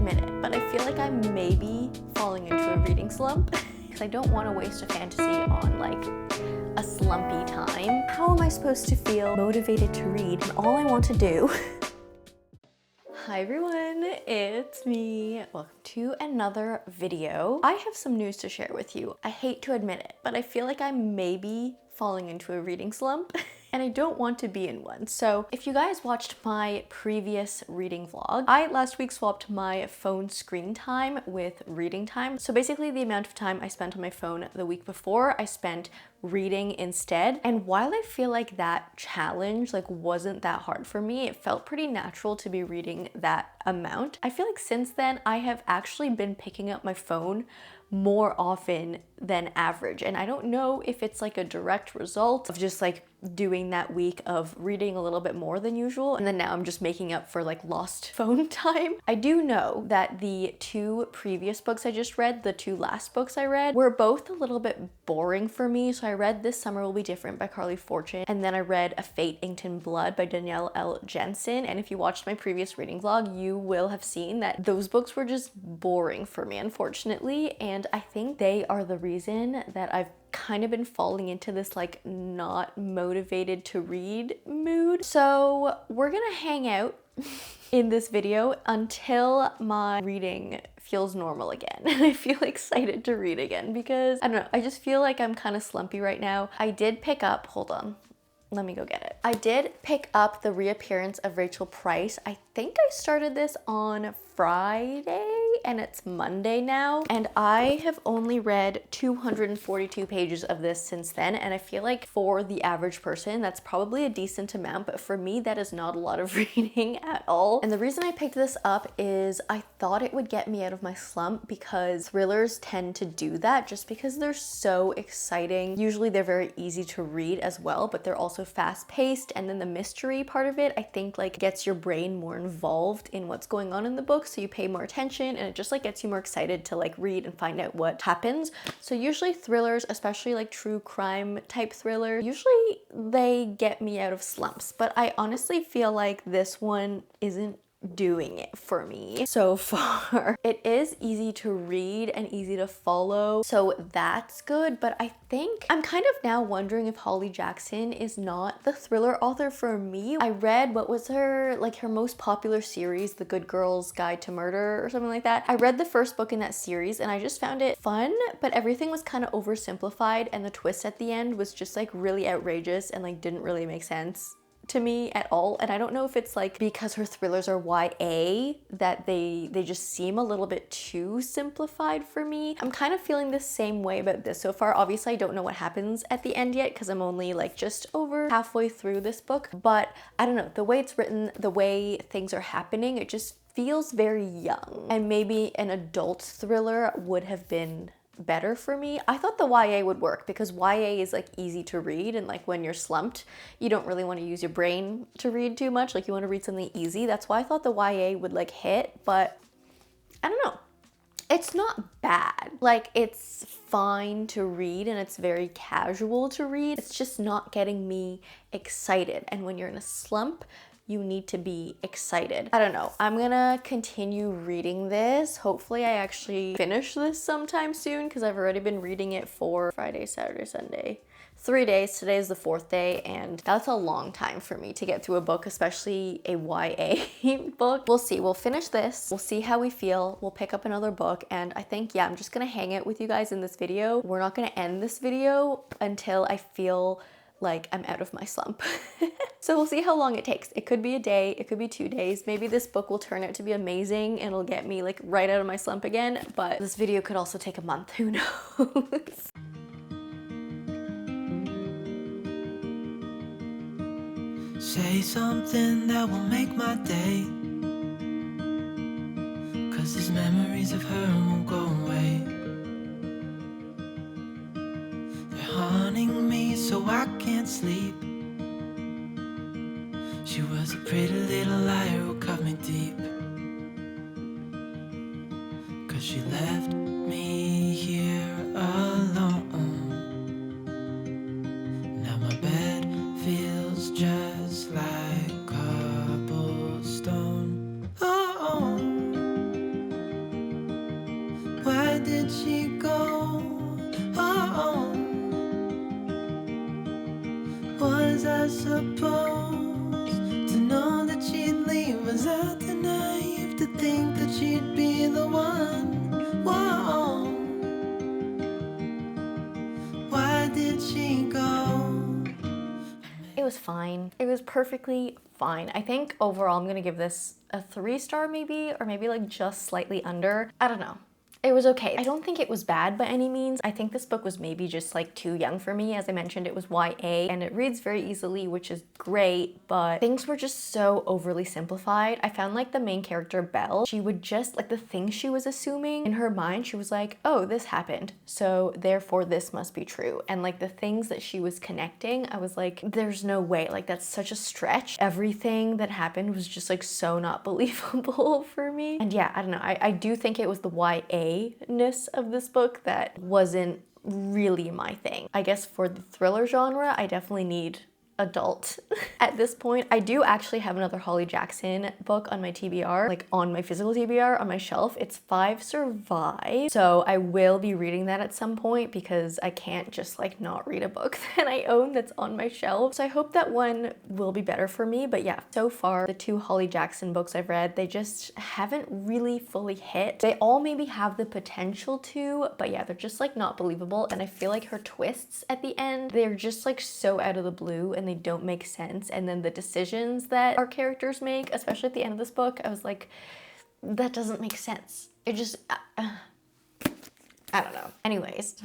admit it, but I feel like I may be falling into a reading slump because I don't want to waste a fantasy on like a slumpy time. How am I supposed to feel motivated to read when all I want to do? Hi everyone, it's me. Welcome to another video. I have some news to share with you. I hate to admit it, but I feel like I may be falling into a reading slump and I don't want to be in one. So if you guys watched my previous reading vlog, I last week swapped my phone screen time with reading time. So basically the amount of time I spent on my phone the week before, I spent reading instead. And while I feel like that challenge wasn't that hard for me, it felt pretty natural to be reading that amount. I feel like since then I have actually been picking up my phone more often than average, and I don't know if it's like a direct result of just like doing that week of reading a little bit more than usual, and then now I'm just making up for like lost phone time. I do know that the two previous books I just read, the two last books I read, were both a little bit boring for me. So I read This Summer Will Be Different by Carly Fortune, and then I read A Fate Inked in Blood by Danielle L. Jensen, and if you watched my previous reading vlog, you will have seen that those books were just boring for me, unfortunately, and I think they are the reason that I've kind of been falling into this like not motivated to read mood. So we're gonna hang out in this video until my reading feels normal again and I feel excited to read again, because I don't know, I just feel like I'm kind of slumpy right now. I did pick up, hold on, let me go get it. I did pick up The Reappearance of Rachel Price. I think I started this on Friday and it's Monday now, and I have only read 242 pages of this since then, and I feel like for the average person that's probably a decent amount, but for me that is not a lot of reading at all. And the reason I picked this up is I thought it would get me out of my slump, because thrillers tend to do that just because they're so exciting. Usually they're very easy to read as well, but they're also fast paced, and then the mystery part of it I think like gets your brain more involved in what's going on in the book, so you pay more attention and it just like gets you more excited to like read and find out what happens. So usually thrillers, especially like true crime type thriller, usually they get me out of slumps, but I honestly feel like this one isn't doing it for me so far. It is easy to read and easy to follow, so that's good, but I think I'm kind of now wondering if Holly Jackson is not the thriller author for me. I read, what was her most popular series, The Good Girl's Guide to Murder or something like that. I read the first book in that series and I just found it fun, but everything was kind of oversimplified and the twist at the end was just like really outrageous and like didn't really make sense to me at all. And I don't know if it's like because her thrillers are YA that they just seem a little bit too simplified for me. I'm kind of feeling the same way about this so far. Obviously I don't know what happens at the end yet because I'm only like just over halfway through this book, but I don't know, the way it's written, the way things are happening, it just feels very young, and maybe an adult thriller would have been better for me. I thought the YA would work because YA is like easy to read, and like when you're slumped you don't really want to use your brain to read too much, like you want to read something easy. That's why I thought the YA would like hit, but I don't know, it's not bad. Like it's fine to read and it's very casual to read, it's just not getting me excited, and when you're in a slump you need to be excited. I don't know. I'm gonna continue reading this. Hopefully I actually finish this sometime soon, because I've already been reading it for Friday, Saturday, Sunday. 3 days. Today is the 4th day, and that's a long time for me to get through a book, especially a YA book. We'll see. We'll finish this. We'll see how we feel. We'll pick up another book, and I think, yeah, I'm just gonna hang out with you guys in this video. We're not gonna end this video until I feel like I'm out of my slump. So we'll see how long it takes. It could be a day, it could be 2 days. Maybe this book will turn out to be amazing and it'll get me like right out of my slump again, but this video could also take a month, who knows? Say something that will make my day, 'cause these memories of her won't go away. They're haunting me so I can't sleep. She was a pretty little liar who cut me deep, 'cause she left me here alone. Now my bed feels just like cobblestone. Oh, did she go? Oh, was I supposed to know that she'd leave? Was I too naive to think that she'd be the one? Whoa, why did she go? It was fine. It was perfectly fine. I think overall I'm gonna give this a 3-star maybe, or maybe like just slightly under. I don't know. It was okay. I don't think it was bad by any means. I think this book was maybe just like too young for me. As I mentioned, it was YA and it reads very easily, which is great, but things were just so overly simplified. I found like the main character, Belle, she would just like the things she was assuming in her mind, she was like, oh, this happened, so therefore this must be true. And like the things that she was connecting, I was like, there's no way, like that's such a stretch. Everything that happened was just like so not believable for me. And yeah, I don't know. I do think it was the YA-ness of this book that wasn't really my thing. I guess for the thriller genre, I definitely need adult at this point. I do actually have another Holly Jackson book on my TBR, like on my physical TBR on my shelf. It's 5 Survive. So I will be reading that at some point because I can't just like not read a book that I own that's on my shelf. So I hope that one will be better for me. But yeah, so far the 2 Holly Jackson books I've read, they just haven't really fully hit. They all maybe have the potential to, but yeah, they're just like not believable. And I feel like her twists at the end, they're just like so out of the blue and they don't make sense. And then the decisions that our characters make, especially at the end of this book, I was like, that doesn't make sense. It just, I don't know. Anyways,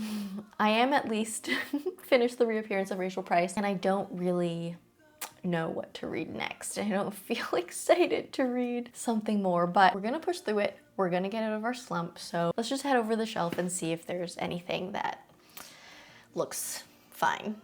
I am at least finished the Reappearance of Rachel Price and I don't really know what to read next. I don't feel excited to read something more, but we're gonna push through it. We're gonna get out of our slump. So let's just head over the shelf and see if there's anything that looks fine.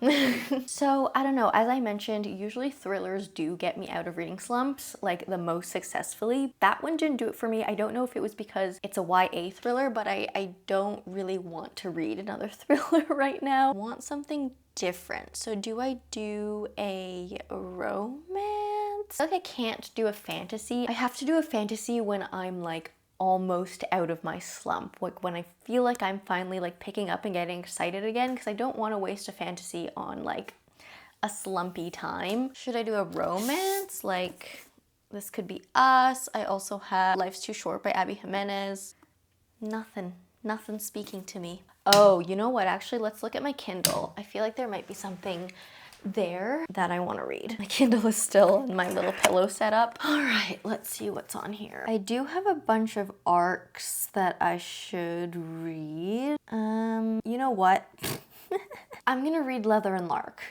So I don't know, as I mentioned, usually thrillers do get me out of reading slumps like the most successfully. That one didn't do it for me. I don't know if it was because it's a YA thriller, but I don't really want to read another thriller right now. I want something different. So do I do a romance? I feel like I can't do a fantasy. I have to do a fantasy when I'm like almost out of my slump, like when I feel like I'm finally like picking up and getting excited again, because I don't want to waste a fantasy on like a slumpy time. Should I do a romance? Like this could be Us. I also have Life's Too Short by Abby Jimenez. Nothing speaking to me. Oh, you know what? Actually, let's look at my Kindle. I feel like there might be something there that I want to read. My Kindle is still in my little pillow setup. All right, let's see what's on here. I do have a bunch of arcs that I should read. You know what? I'm gonna read Leather and Lark.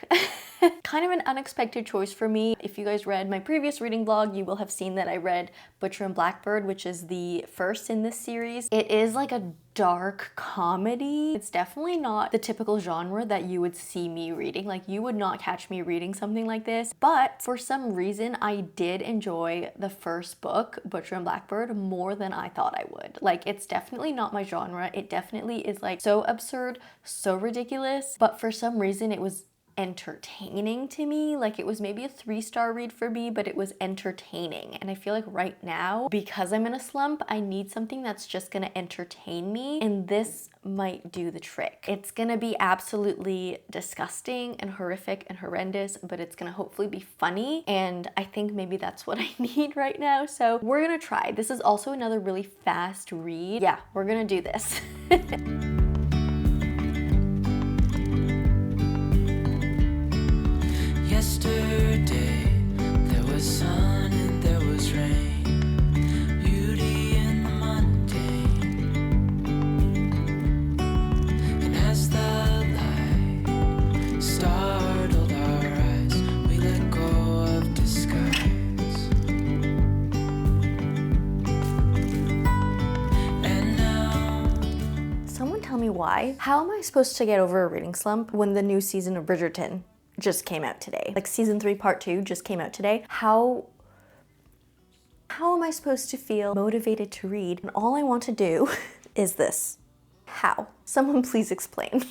Kind of an unexpected choice for me. If you guys read my previous reading vlog, you will have seen that I read Butcher and Blackbird, which is the first in this series. It is like a dark comedy. It's definitely not the typical genre that you would see me reading. Like you would not catch me reading something like this, but for some reason I did enjoy the first book, Butcher and Blackbird, more than I thought I would. Like it's definitely not my genre. It definitely is like so absurd, so ridiculous, but for some reason it was entertaining to me. Like it was maybe a 3-star read for me, but it was entertaining. And I feel like right now, because I'm in a slump, I need something that's just gonna entertain me, and this might do the trick. It's gonna be absolutely disgusting and horrific and horrendous, but it's gonna hopefully be funny, and I think maybe that's what I need right now. So we're gonna try. This is also another really fast read. Yeah, we're gonna do this. Yesterday, there was sun and there was rain, beauty in the mundane. And as the light startled our eyes, we let go of disguise. And now, someone tell me why. How am I supposed to get over a reading slump when the new season of Bridgerton just came out today? Like season 3 part 2 just came out today. How am I supposed to feel motivated to read and all I want to do is this? How? Someone please explain.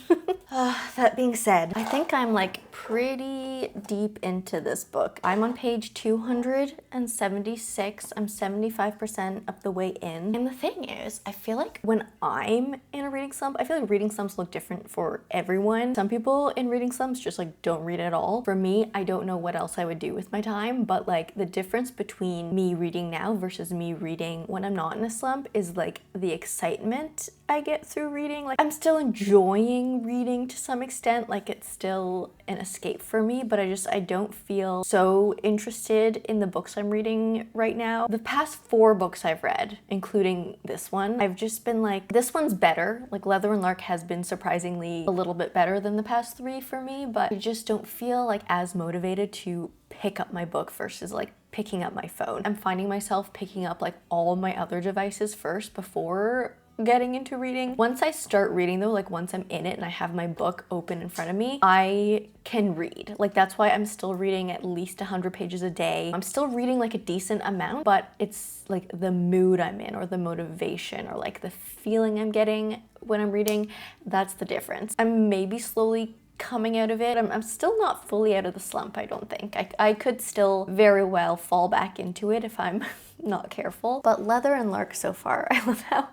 That being said, I think I'm like pretty deep into this book. I'm on page 276. I'm 75% of the way in. And the thing is, I feel like when I'm in a reading slump, I feel like reading slumps look different for everyone. Some people in reading slumps just like don't read at all. For me, I don't know what else I would do with my time, but like the difference between me reading now versus me reading when I'm not in a slump is like the excitement I get through reading. Like I'm still enjoying reading to some extent, like it's still an escape for me, but I don't feel so interested in the books I'm reading right now. The past 4 books I've read, including this one, I've just been like, this one's better. Like Leather and Lark has been surprisingly a little bit better than the past 3 for me, but I just don't feel like as motivated to pick up my book versus like picking up my phone. I'm finding myself picking up like all my other devices first before getting into reading. Once I start reading though, like once I'm in it and I have my book open in front of me, I can read. Like that's why I'm still reading at least 100 pages a day. I'm still reading like a decent amount, but it's like the mood I'm in or the motivation or like the feeling I'm getting when I'm reading, that's the difference. I'm maybe slowly coming out of it. I'm still not fully out of the slump, I don't think. I could still very well fall back into it if I'm not careful. But Leather and Lark so far, I love how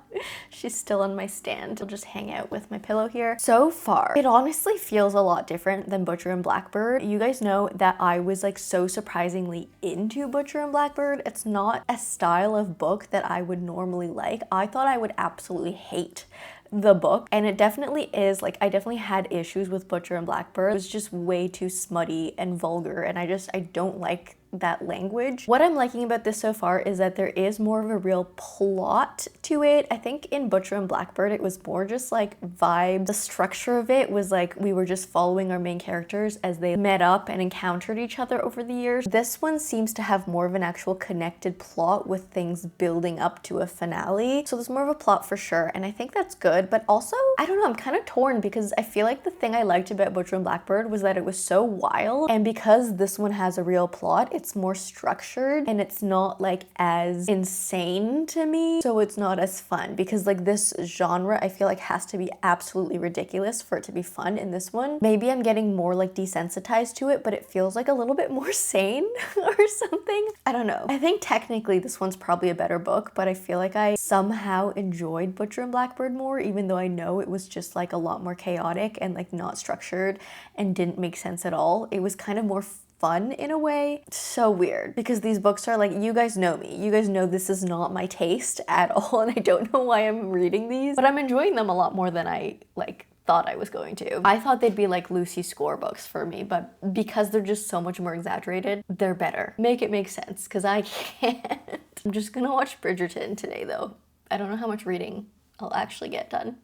she's still on my stand. I'll just hang out with my pillow here. So far, it honestly feels a lot different than Butcher and Blackbird. You guys know that I was like so surprisingly into Butcher and Blackbird. It's not a style of book that I would normally like. I thought I would absolutely hate the book, and it definitely is. Like I definitely had issues with Butcher and Blackbird. It was just way too smutty and vulgar, and I don't like that language. What I'm liking about this so far is that there is more of a real plot to it. I think in Butcher and Blackbird it was more just like vibe. The structure of it was like we were just following our main characters as they met up and encountered each other over the years. This one seems to have more of an actual connected plot with things building up to a finale. So there's more of a plot for sure, and I think that's good, but also, I don't know, I'm kind of torn because I feel like the thing I liked about Butcher and Blackbird was that it was so wild, and because this one has a real plot, it's more structured and it's not like as insane to me, so it's not as fun because like this genre I feel like has to be absolutely ridiculous for it to be fun. In this one, maybe I'm getting more like desensitized to it, but it feels like a little bit more sane or something. I don't know. I think technically this one's probably a better book, but I feel like I somehow enjoyed Butcher and Blackbird more, even though I know it was just like a lot more chaotic and like not structured and didn't make sense at all. It was kind of more fun in a way. So weird because these books are like, you guys know me. You guys know this is not my taste at all, and I don't know why I'm reading these, but I'm enjoying them a lot more than I like thought I was going to. I thought they'd be like Lucy Score books for me, but because they're just so much more exaggerated, they're better. Make it make sense, because I can't. I'm just gonna watch Bridgerton today though. I don't know how much reading I'll actually get done.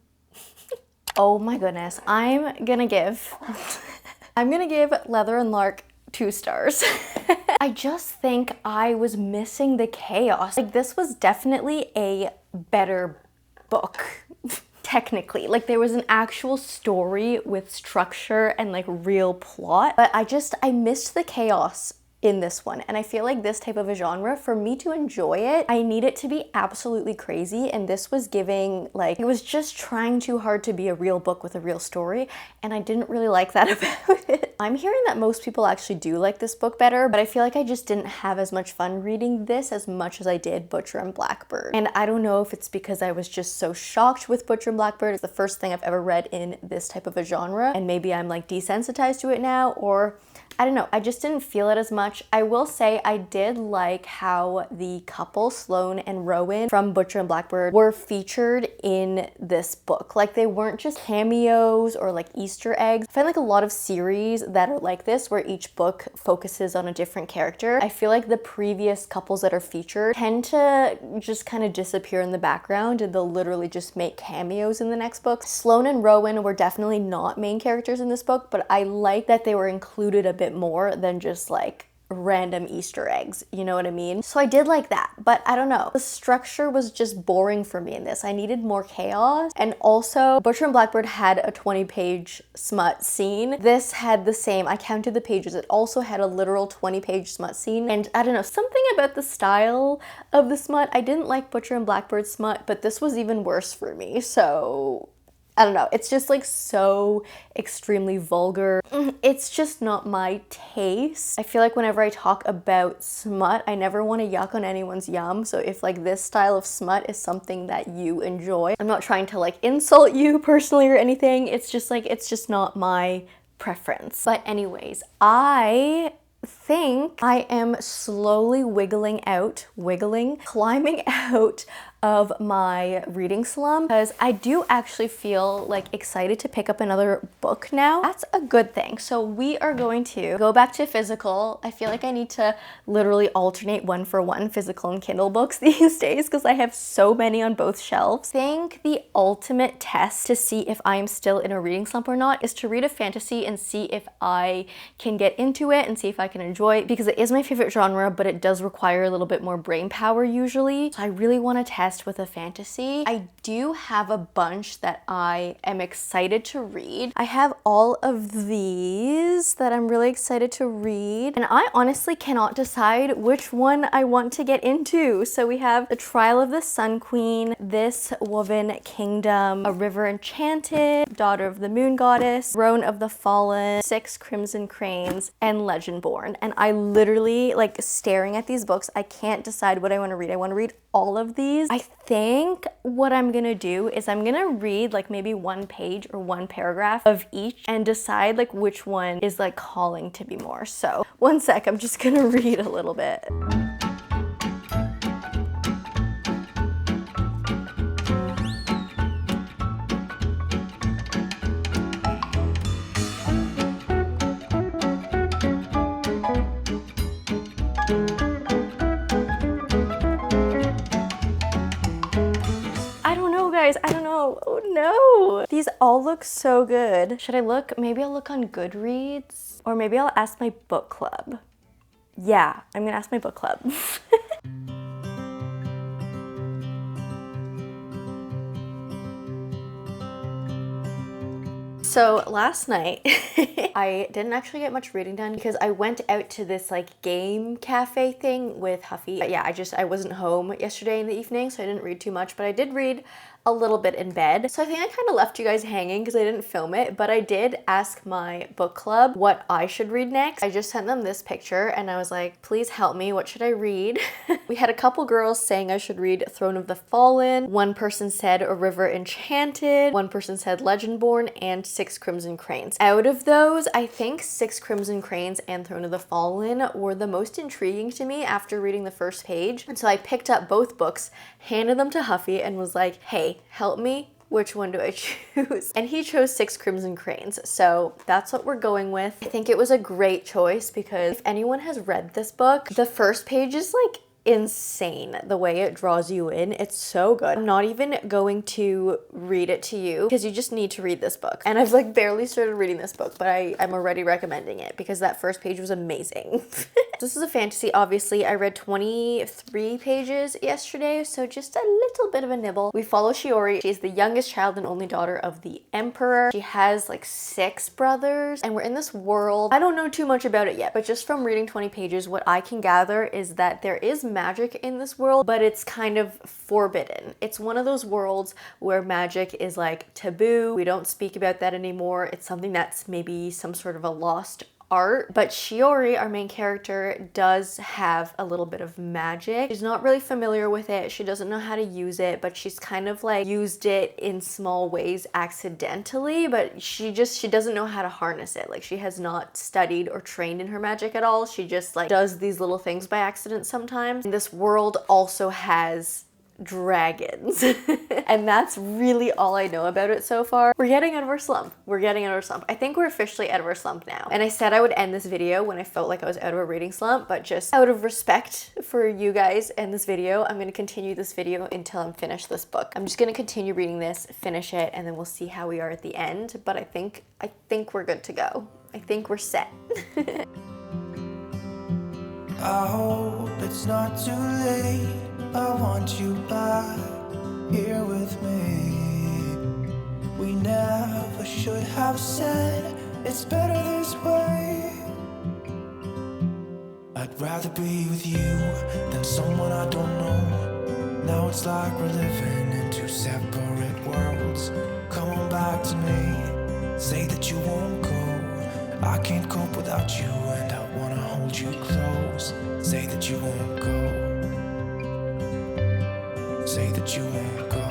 Oh my goodness, I'm gonna give Leather and Lark 2 stars. I just think I was missing the chaos. Like this was definitely a better book. Technically, like there was an actual story with structure and like real plot, but I missed the chaos in this one. And I feel like this type of a genre, for me to enjoy it, I need it to be absolutely crazy, and this was giving like, it was just trying too hard to be a real book with a real story, and I didn't really like that about it. I'm hearing that most people actually do like this book better, but I feel like I just didn't have as much fun reading this as much as I did Butcher and Blackbird. And I don't know if it's because I was just so shocked with Butcher and Blackbird. It's the first thing I've ever read in this type of a genre, and maybe I'm like desensitized to it now, or I don't know, I just didn't feel it as much. I will say I did like how the couple, Sloane and Rowan from Butcher and Blackbird, were featured in this book. Like they weren't just cameos or like Easter eggs. I find like a lot of series that are like this, where each book focuses on a different character. I feel like the previous couples that are featured tend to just kind of disappear in the background, and they'll literally just make cameos in the next book. Sloane and Rowan were definitely not main characters in this book, but I like that they were included a bit more than just like random Easter eggs, you know what I mean? So I did like that, but I don't know. The structure was just boring for me in this. I needed more chaos. And also, Butcher and Blackbird had a 20-page smut scene. This had the same. I counted the pages. It also had a literal 20-page smut scene. And I don't know, something about the style of the smut. I didn't like Butcher and Blackbird's smut, but this was even worse for me. So I don't know, it's just like so extremely vulgar. It's just not my taste. I feel like whenever I talk about smut, I never want to yuck on anyone's yum. So if like this style of smut is something that you enjoy, I'm not trying to like insult you personally or anything. It's just like, it's just not my preference. But anyways, I think I am slowly climbing out of my reading slump, because I do actually feel like excited to pick up another book now. That's a good thing. So we are going to go back to physical. I feel like I need to literally alternate 1-for-1 physical and Kindle books these days because I have so many on both shelves. I think the ultimate test to see if I am still in a reading slump or not is to read a fantasy and see if I can get into it and see if I can enjoy it, because it is my favorite genre, but it does require a little bit more brain power usually. So I really want to test with a fantasy. I do have a bunch that I am excited to read. I have all of these that I'm really excited to read, and I honestly cannot decide which one I want to get into. So we have The Trial of the Sun Queen, This Woven Kingdom, A River Enchanted, Daughter of the Moon Goddess, Throne of the Fallen, 6 Crimson Cranes, and Legendborn. And I literally, like, staring at these books, I can't decide what I want to read. I want to read all of these. I think what I'm gonna do is I'm gonna read like maybe 1 page or 1 paragraph of each and decide like which one is like calling to be more. So 1 sec, I'm just gonna read a little bit. I don't know. Oh no. These all look so good. Should I look? Maybe I'll look on Goodreads, or maybe I'll ask my book club. Yeah, I'm gonna ask my book club. So last night, I didn't actually get much reading done because I went out to this like game cafe thing with Huffy. But yeah, I wasn't home yesterday in the evening, so I didn't read too much, but I did read a little bit in bed. So I think I kind of left you guys hanging because I didn't film it, but I did ask my book club what I should read next. I just sent them this picture and I was like, please help me, what should I read? We had a couple girls saying I should read Throne of the Fallen. One person said A River Enchanted. One person said Legendborn and 6 Crimson Cranes. Out of those, I think 6 Crimson Cranes and Throne of the Fallen were the most intriguing to me after reading the first page. And so I picked up both books, handed them to Huffy and was like, hey, help me. Which one do I choose? And he chose 6 Crimson Cranes. So that's what we're going with. I think it was a great choice because if anyone has read this book, the first page is like insane the way it draws you in. It's so good. I'm not even going to read it to you because you just need to read this book. And I've like barely started reading this book, but I'm already recommending it because that first page was amazing. This is a fantasy, obviously. I read 23 pages yesterday, so just a little bit of a nibble. We follow Shiori. She's the youngest child and only daughter of the Emperor. She has like 6 brothers, and we're in this world. I don't know too much about it yet, but just from reading 20 pages, what I can gather is that there is magic in this world, but it's kind of forbidden. It's one of those worlds where magic is like taboo. We don't speak about that anymore. It's something that's maybe some sort of a lost art. But Shiori, our main character, does have a little bit of magic. She's not really familiar with it. She doesn't know how to use it, but she's kind of like used it in small ways accidentally, but she doesn't know how to harness it. Like she has not studied or trained in her magic at all. She just like does these little things by accident sometimes. And this world also has dragons. And that's really all I know about it so far. We're getting out of our slump. We're getting out of our slump. I think we're officially out of our slump now. And I said I would end this video when I felt like I was out of a reading slump, but just out of respect for you guys and this video, I'm gonna continue this video until I'm finished this book. I'm just gonna continue reading this, finish it, and then we'll see how we are at the end. But I think we're good to go. I think we're set. I hope it's not too late. I want you back here with me. We never should have said it's better this way. I'd rather be with you than someone I don't know. Now it's like we're living in two separate worlds. Come on back to me, say that you won't go. I can't cope without you and I wanna hold you close. Say that you won't go. Say that you won't go.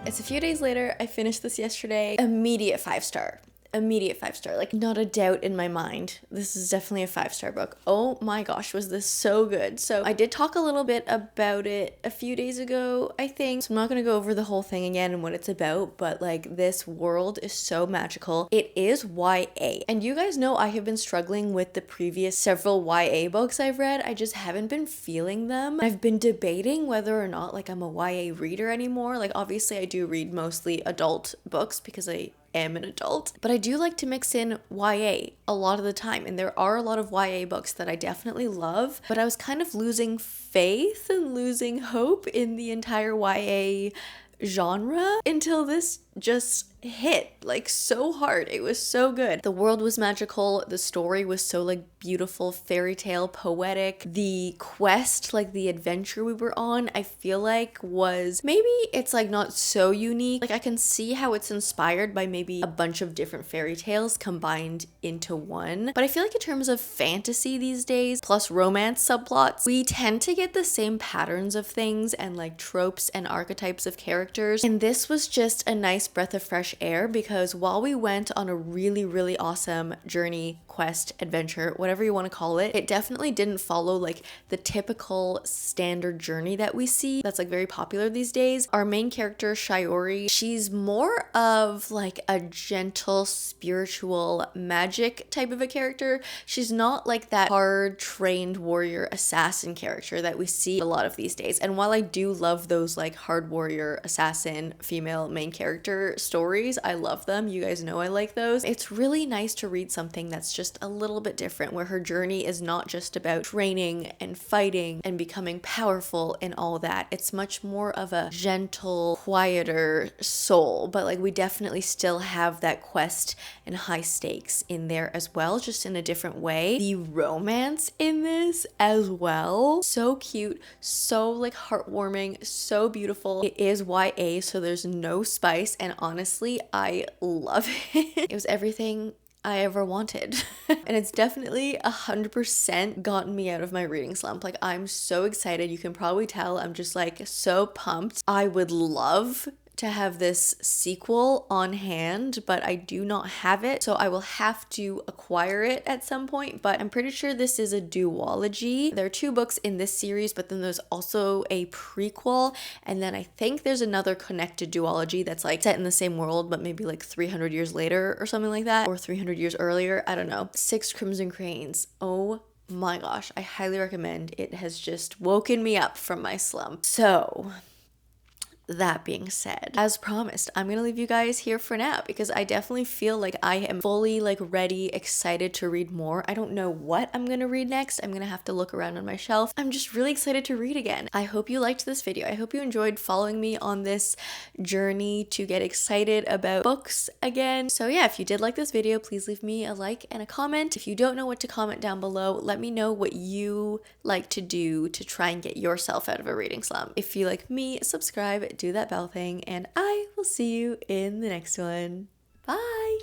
It's a few days later. I finished this yesterday. Immediate 5-star. Immediate 5-star. Like, not a doubt in my mind. This is definitely a 5-star book. Oh my gosh, was this so good. So I did talk a little bit about it a few days ago, I think. So I'm not going to go over the whole thing again and what it's about, but like, this world is so magical. It is YA. And you guys know I have been struggling with the previous several YA books I've read. I just haven't been feeling them. I've been debating whether or not like I'm a YA reader anymore. Like, obviously I do read mostly adult books because I am an adult, but I do like to mix in YA a lot of the time, and there are a lot of YA books that I definitely love, but I was kind of losing faith and losing hope in the entire YA genre until this just hit like so hard. It was so good. The world was magical. The story was so like beautiful, fairy tale, poetic. The quest, like the adventure we were on, I feel like was, maybe it's like not so unique. Like, I can see how it's inspired by maybe a bunch of different fairy tales combined into one. But I feel like in terms of fantasy these days, plus romance subplots, we tend to get the same patterns of things and like tropes and archetypes of characters. And this was just a nice breath of fresh air, because while we went on a really, really awesome journey, quest, adventure, whatever you want to call it, it definitely didn't follow like the typical standard journey that we see that's like very popular these days. Our main character, Shiori, she's more of like a gentle, spiritual, magic type of a character. She's not like that hard trained warrior assassin character that we see a lot of these days. And while I do love those like hard warrior assassin female main character stories, I love them. You guys know I like those. It's really nice to read something that's just a little bit different, where her journey is not just about training and fighting and becoming powerful and all that. It's much more of a gentle, quieter soul, but like we definitely still have that quest and high stakes in there as well, just in a different way. The romance in this as well, so cute, so like heartwarming, so beautiful. It is YA, so there's no spice, and honestly, I love it. It was everything I ever wanted. And it's definitely 100% gotten me out of my reading slump. Like, I'm so excited. You can probably tell I'm just like so pumped. I would love to have this sequel on hand, but I do not have it, so I will have to acquire it at some point. But I'm pretty sure this is a duology. There are 2 books in this series, but then there's also a prequel, and then I think there's another connected duology that's like set in the same world but maybe like 300 years later or something like that, or 300 years earlier. I don't know. 6 Crimson Cranes. Oh my gosh, I highly recommend. It has just woken me up from my slump. So that being said, as promised, I'm gonna leave you guys here for now, because I definitely feel like I am fully like ready, excited to read more. I don't know what I'm gonna read next. I'm gonna have to look around on my shelf. I'm just really excited to read again. I hope you liked this video. I hope you enjoyed following me on this journey to get excited about books again. So yeah, if you did like this video, please leave me a like and a comment. If you don't know what to comment down below, let me know what you like to do to try and get yourself out of a reading slump. If you like me, subscribe, do that bell thing, and I will see you in the next one. Bye!